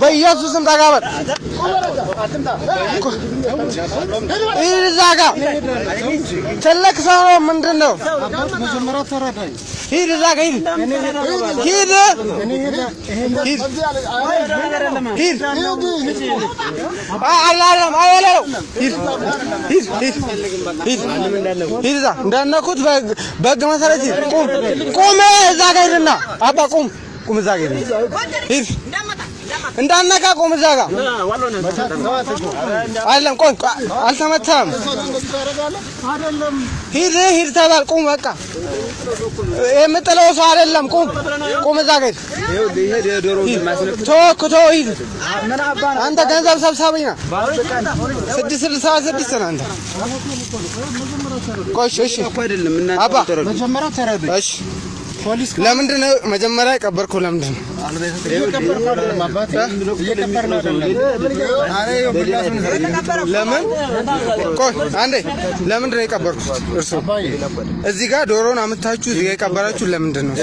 በኢየሱስም ተጋበል ይዛጋ ትልቅ ሰው ምንድነው መጀመሪያ ተረዳኝ ሂድ ዛጋ ሂድ ሂድ ሂድ አላለም አይወለው ሂድ ሂድ ሂድ ሂድ ዛ እንደነኩት በግ መሰረት ቁም ዛጋ ሂድና አባ ቁም ዛጋ ሂድ እንዳነካ ቆም ዛጋ አይደለም ቆይ አልተመታም አይደለም ሂድ ተባል ቁም በቃ የምጥለው ሰው አይደለም ቁም ዛጋ ሂድ ዶሮ ማስነክ ሂድ አንተ ገንዘብ ሰብሳቢ ነህ 666 ነህ አንተ ቆይ እሺ አይደለም እና አባ መጀመሪያ ተረዳኝ እሺ ፖሊስ ለምንድን ነው መጀመሪያ የቀበርከው ለምንድን ነው ለምን ቆይ አንዴ ለምንድን ነው የቀበርኩት እርሱ እዚህ ጋር ዶሮን አመጣችሁ እዚህ ጋር የቀበራችሁ ለምንድን ነው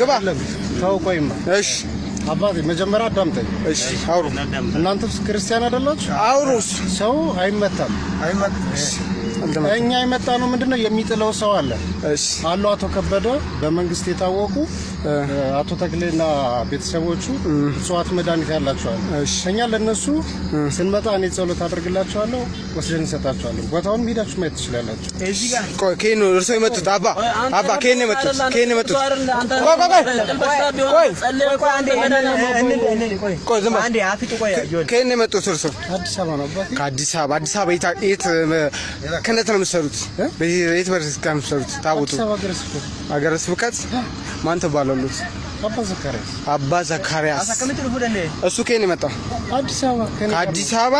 ግባ ተው ቆይማ እሺ አባቴ መጀመሪያ አዳምጠኝ እሺ አውሩ እናንተስ ክርስቲያን አይደላችሁ አውሩስ ሰው አይመታም እኛ የመጣ ነው ምንድነው የሚጥለው ሰው አለ እሺ አሉ አቶ ከበደ በመንግስት የታወቁ አቶ ተክሌና ቤተሰቦቹ ሷት መድኃኒት ያላቸው አለ እኛ ለነሱ ስንመጣ እኔ ጸሎት አድርግላቸዋለሁ ወስደን እንሰጣቸዋለን ቦታውን ሄዳችሁ ማየት ትችላላችሁ እዚህ ጋር ቆይ ከኔ እርሶ የመጡት አባ ከኔ የመጡት ቆይ ዝም አንዴ አፍጥ ቆይ ከኔ የመጡት እርሶ አዲስ አበባ ነው አባቴ ከአዲስ አበባ የት ከነት ነው የምትሰሩት በየት በርስ ከምትሰሩት ታውጡ አገረ ስብከት ማን ተባሉት አባ ዘካሪያስ እሱ ከኔ መጣ አዲስ አበባ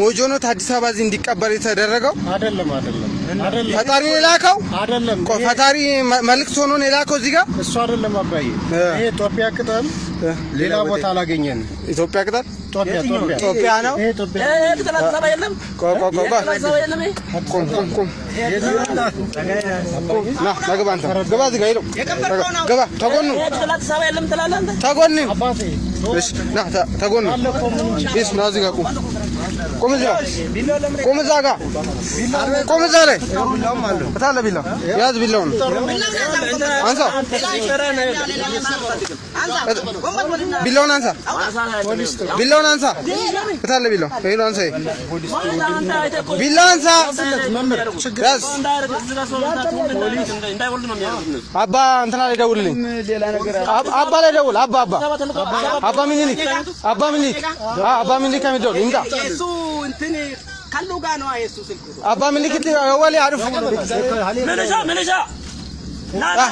ሞጆ ነው አዲስ አበባ እዚህ እንዲቀበር የተደረገው አይደለም ፈጣሪ የላከው አይደለም ቆይ ፈጣሪ መልእክት ሆኖ ነው የላከው እዚህ ጋር እሱ አይደለም አባዬ ይሄ ኢትዮጵያ ቅጠል ሌላ ቦታ አላገኘን ኢትዮጵያ ቅጠል ኢትዮጵያ ነው ይሄ ኢትዮጵያ ተላጣባ የለም ቆም ና ግባ አንተ ግባ እዚህ ጋር ሄዶ ግባ ተጎኑ ተላጣባ የለም ተላላ አንተ ተጎኑ አባቴ እሺ ና ተጎኑ እሺ ና እዚህ ጋር ቆም እዛ ጋር ቆም እዛ ላይ ታለ ቢላው ያዝ ቢላውን አንሳ ቢላውን አንሳ ቢላውን አንሳ ታለ ቢላው ሄሎ አንሳ ቢላውን አንሳ ያዝ አባ እንትና ላይ ደውልልኝ አባ ላይ ደውል አባ ሚኒሊክ አባ ሚኒሊክ ከሚደውል ይምጣ እንትን ካሉ ጋር ነው ኢየሱስ ስልኩ አባ ሚኒሊክ ወሊ አርፉ መለሻ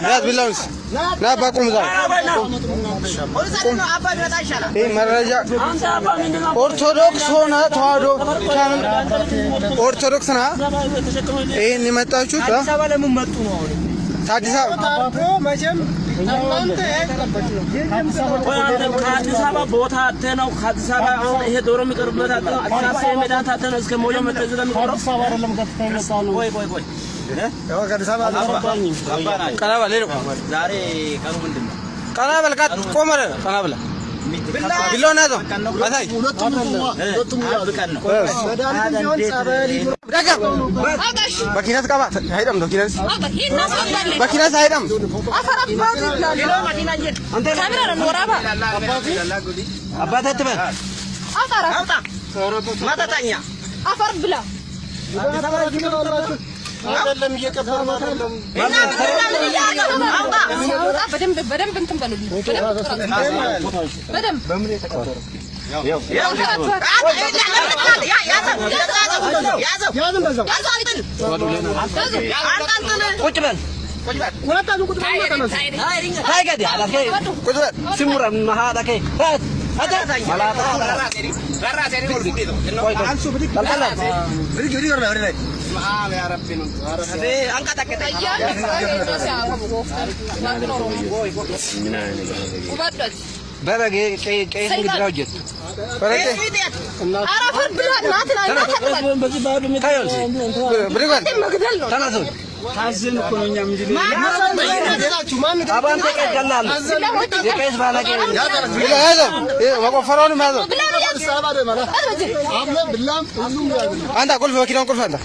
ያዝ ቢላውስ ና አባ ቁም ዛ አባ ቢመጣ ይሻላል ይሄ መረጃ ኦርቶዶክስ ሆነ ተዋህዶ ካምን ኦርቶዶክስ ና ይሄን የመጣችሁት አዲስ አበባ ለምን መጡ ነው አዲስ አበባ መቼም እናንተ አዲስ አበባ ቦታ አተነው አዲስ አበባ አሁን ይሄ ዶሮ የሚቀርብበት አተነው አዲስ አበባ የሜዳን አተነው እስከ ሞጆ መተዝ ለሚቆረው አዲስ አበባ አይደለም ከፍታ ይመጣሉ ቆይ ያው ከአዲስ አበባ ቀናበል ዛሬ ቀኑ ምንድነው ቀናበል ቆመረ ቀናበል ቢላውን ያዘው አሳይ ሁለቱም ቀን ነው መድኃኒት ቢሆን ጸበል ዳጋ በኪናት ቀባ አይደም ነው ኪናት በኪናት አይደም አፈራባቱ ይላል መዲና እንጂ አንተ ካሜራ ነው ወራባ አባቴ ተበል አውጣ ማታታኛ አፈር ብላ አይደለም እየቀበሩ ነው አይደለም በደንብ እንትን በሉልኝ በደንብ በምን የተቀበረው ያው ቁጭ በል ሁለታችሁ ቁጭ በል ታይገዲ አላከ ቁጭ በል ሲሙራ ማሃዳከ ማላታ አንሱ ብድግ يا ربي አንቀጠቀጠ በረገ ቀይ እንግዲህ ጀት በረገ አራፈር ብላ ናትና በዚህ ባዶ ታዘን እኮ ነው እኛም እንጂ አባን ተቀቀላል የቀይስ ባላቀ ያዘ መቆፈራውን ያዘ አንተ ቁልፍ መኪናውን ቁልፍ አንተ